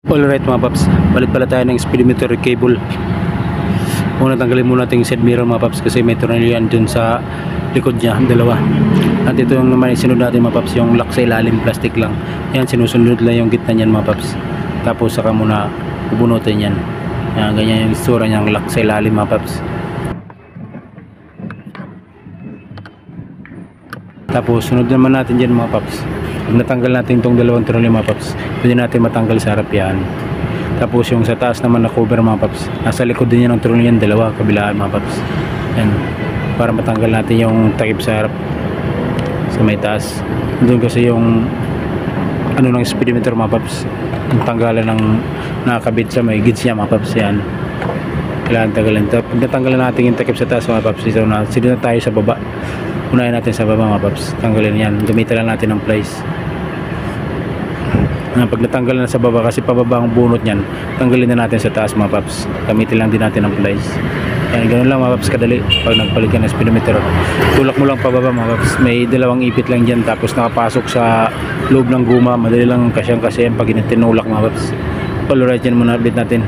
Alright mga paps, palit pala tayo ng speedometer cable. Muna tanggalin muna natin yung side mirror mga paps kasi may tornilyo yan dun sa likod niya, dalawa. At ito yung naman sinunod natin mga paps, yung lock sa ilalim, plastic lang. Yan, sinusunod lang yung gitna niyan mga paps. Tapos saka muna bubunutin yan. Yan, ganyan yung istura niyang lock sa ilalim mga paps. Tapos sunod naman natin dyan mga paps. Pag natanggal natin itong dalawang tornilyo mga paps, pwede natin matanggal sa harap yan. Tapos yung sa taas naman na cover mga paps, nasa likod din yan ng tornilyo yan, dalawa kabilaan mga paps. Yan, para matanggal natin yung takip sa harap sa may taas. Doon kasi yung ano ng speedometer mga paps, yung tanggalan ng nakakabit sa may gauge niya mga paps. Yan, kailangan tanggalin. Pag natanggalan natin yung takip sa taas mga paps, dito na tayo sa baba. Unahin natin sa baba mga paps, tanggalin yan, gamitan lang natin ng plies. Pag natanggal na sa baba, kasi pababa ang bunot nyan, tanggalin na natin sa taas mga paps, gamitin lang din natin ng plies. Yan, ganoon lang mga paps kadali pag nagpalit ka ng speedometer. Tulak mo lang pababa mga paps, may dalawang ipit lang dyan, tapos nakapasok sa loob ng guma, madali lang kasyang pag tinulak mga paps. Alright, yan muna update natin.